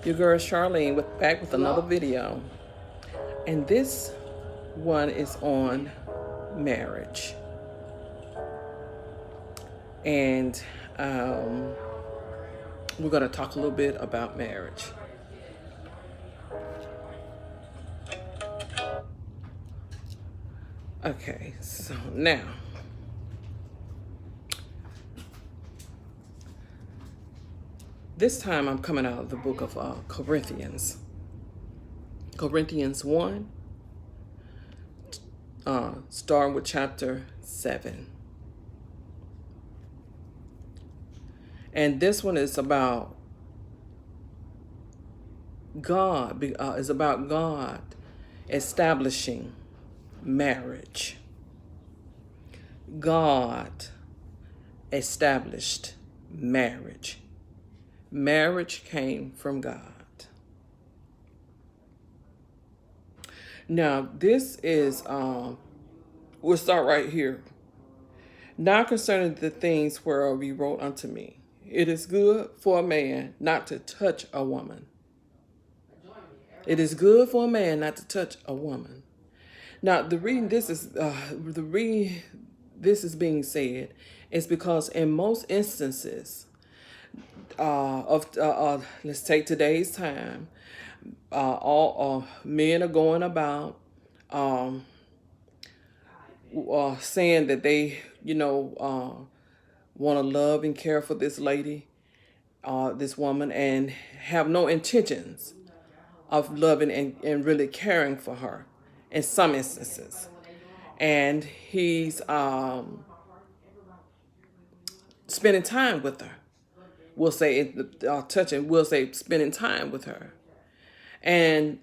Your girl Charlene back with another video. And this one is on marriage. And we're going to talk a little bit about marriage. Okay, so now, this time I'm coming out of the book of Corinthians. Corinthians 1, starting with chapter 7. And this one is about God, is about God establishing marriage. God established marriage. Marriage came from God. Now, this is, we'll start right here. Now concerning the things whereof he wrote unto me, it is good for a man not to touch a woman. It is good for a man not to touch a woman. Now, the reason this is being said is because in most instances let's take today's time, all men are going about saying that they, want to love and care for this lady, this woman, and have no intentions of loving and really caring for her in some instances. And he's spending time with her. We'll say touching. We'll say spending time with her, and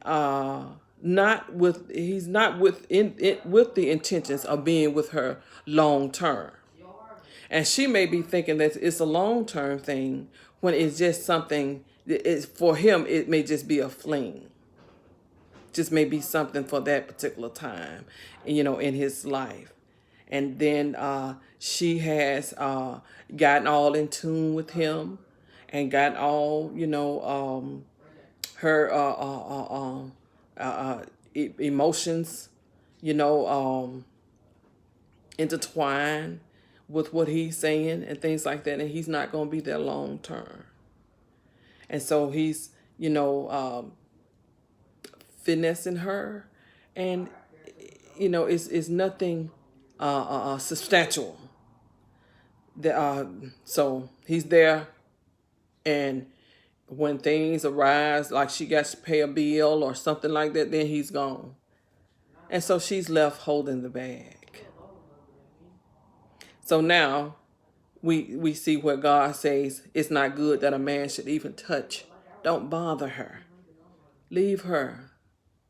he's not with the intentions of being with her long term. And she may be thinking that it's a long term thing when it's just something. It's for him. It may just be a fling. Just may be something for that particular time, in his life. And then she has gotten all in tune with him and gotten all, her emotions, intertwined with what he's saying and things like that. And he's not going to be there long term. And so he's, finessing her, and it's nothing substantial. So he's there, and when things arise, like she got to pay a bill or something like that, then he's gone, and so she's left holding the bag. So now we see where God says it's not good that a man should even touch. Don't bother her. Leave her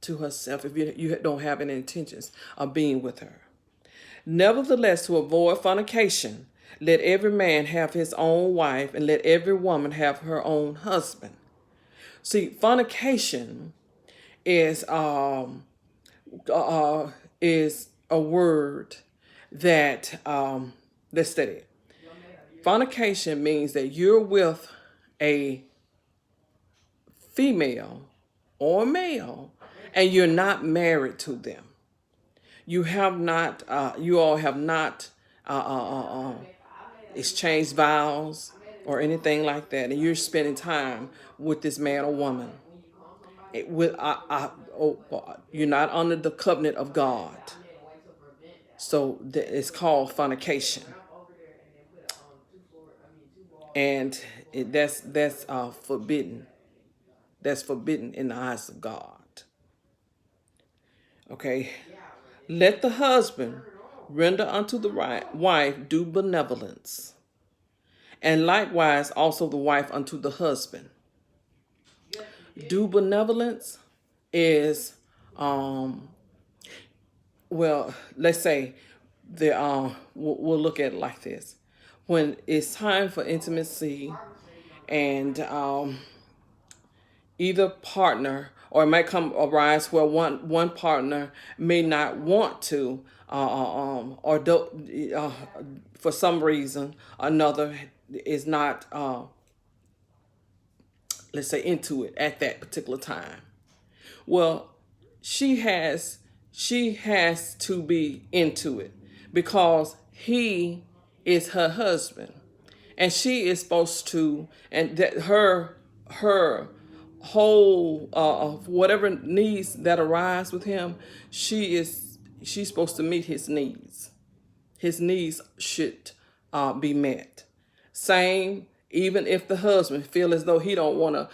to herself if you don't have any intentions of being with her. Nevertheless, to avoid fornication, let every man have his own wife, and let every woman have her own husband. See, fornication is is a word that let's study it. Fornication means that you're with a female or male, and you're not married to them. You have not. You all have not exchanged vows or anything like that, and you're spending time with this man or woman. You're not under the covenant of God, so it's called fornication, and that's forbidden. That's forbidden in the eyes of God. Okay, let the husband render unto the wife due benevolence, and likewise also the wife unto the husband. Due benevolence is, let's say we'll look at it like this. When it's time for intimacy, and either partner, or it might arise where one partner may not want to, for some reason another is not let's say, into it at that particular time. Well, she has she has to be into it because he is her husband, and she is supposed to, and that her whole whatever needs that arise with him, she's supposed to meet his needs. His needs should be met. Same, even if the husband feel as though he don't want to,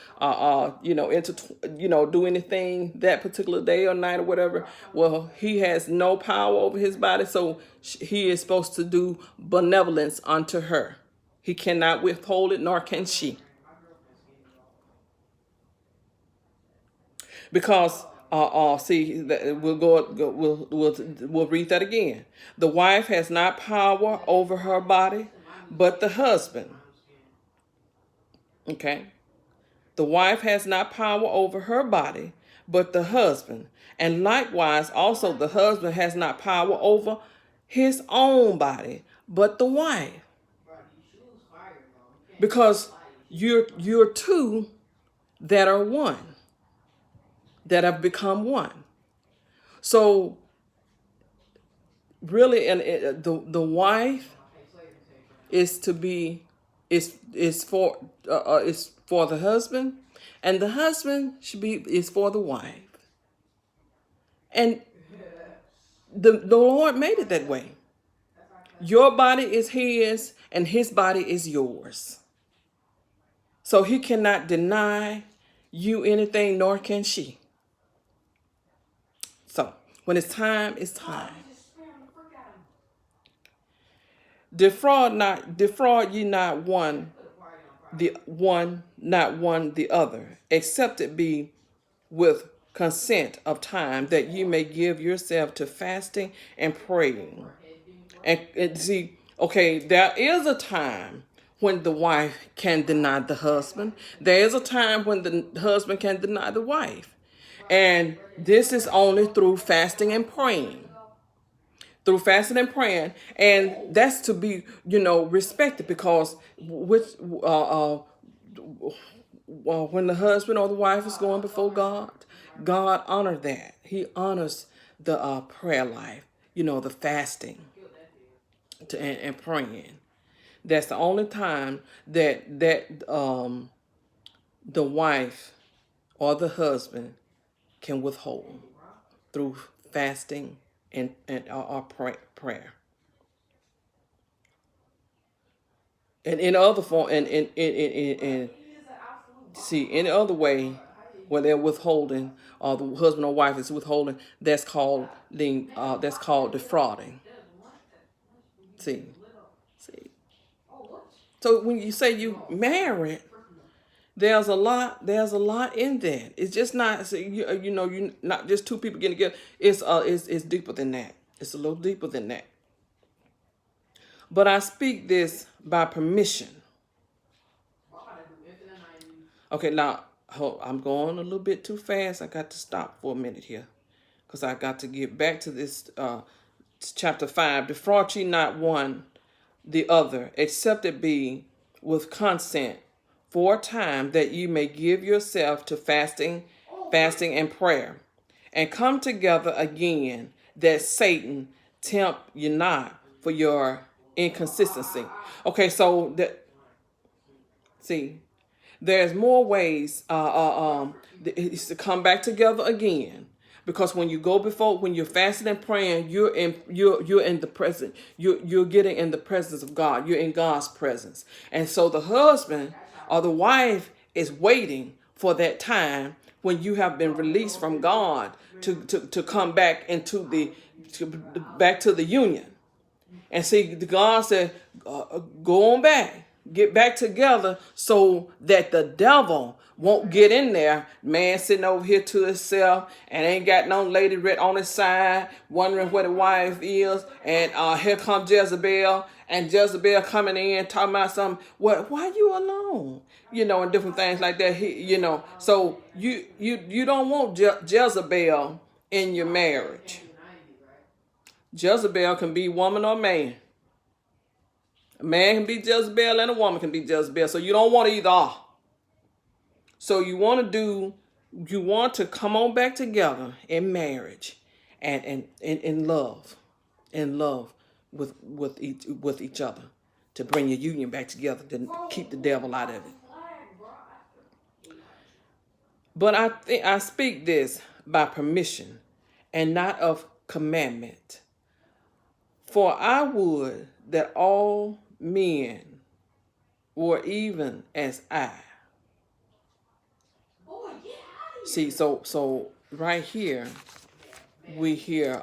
do anything that particular day or night or whatever. Well, he has no power over his body, so he is supposed to do benevolence unto her. He cannot withhold it, nor can she. Because see, we'll read that again. The wife has not power over her body, but the husband. Okay, the wife has not power over her body, but the husband, and likewise also the husband has not power over his own body, but the wife. Because you're two that are one, that have become one. So really, and the wife is to be is for the husband, and the husband should be is for the wife. And the Lord made it that way. Your body is his, and his body is yours. So he cannot deny you anything, nor can she. So when it's time, it's time. Defraud ye not one the other, except it be with consent of time, that you may give yourself to fasting and praying. And see, okay, there is a time when the wife can deny the husband. There is a time when the husband can deny the wife. And this is only through fasting and praying. Through fasting and praying, and that's to be, respected, because when the husband or the wife is going before God, God honors that. He honors the prayer life, the fasting and praying. That's the only time that the wife or the husband can withhold, through fasting and our prayer. And in other form, and in see, any other way where they're withholding, or the husband or wife is withholding, that's called defrauding. See. So when you say you married, there's a lot in that. It's just not, so you not just two people getting together. It's deeper than that. It's a little deeper than that. But I speak this by permission. Okay, now I'm going a little bit too fast. I got to stop for a minute here, because I got to get back to this chapter 5. Defraud ye not one the other, except it be with consent for a time, that you may give yourself to fasting and prayer, and come together again, that Satan tempt you not for your inconsistency. Okay, so see, there's more ways to come back together again. Because when you're fasting and praying, you're in the presence. You're getting in the presence of God. You're in God's presence. And so the husband or the wife is waiting for that time when you have been released from God to come back back to the union. And see, God said, go on back. Get back together, so that the devil won't get in there. Man sitting over here to himself and ain't got no lady right on his side, wondering where the wife is. And here comes Jezebel, and Jezebel coming in talking about something. Why you alone? And different things like that. So you don't want Jezebel in your marriage. Jezebel can be woman or man. A man can be Jezebel and a woman can be Jezebel. So you don't want either. So you want to come on back together in marriage, and in love, in love with each other, to bring your union back together, to keep the devil out of it. But I speak this by permission and not of commandment. For I would that all men were even as I. See, so right here we hear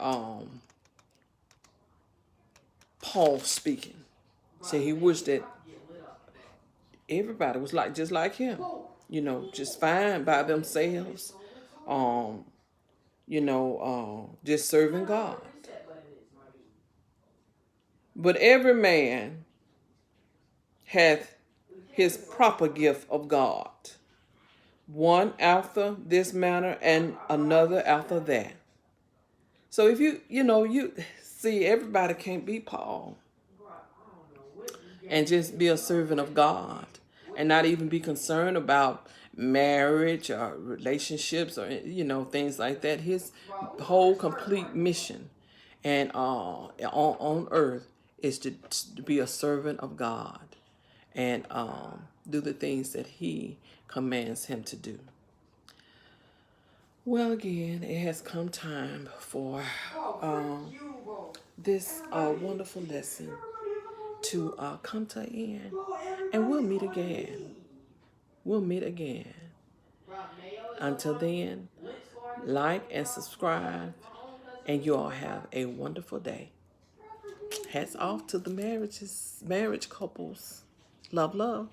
Paul speaking. See, he wished that everybody was just like him, just fine by themselves, just serving God. But every man hath his proper gift of God, one after this manner and another after that. So if you see, everybody can't be Paul and just be a servant of God and not even be concerned about marriage or relationships or things like that. His whole complete mission and on earth is to be a servant of God and do the things that he commands him to do. Well, again, it has come time for this wonderful lesson to come to an end, and we'll meet again. We'll meet again. Until then, like and subscribe, and you all have a wonderful day. Hats off to the marriage couples. Love, love.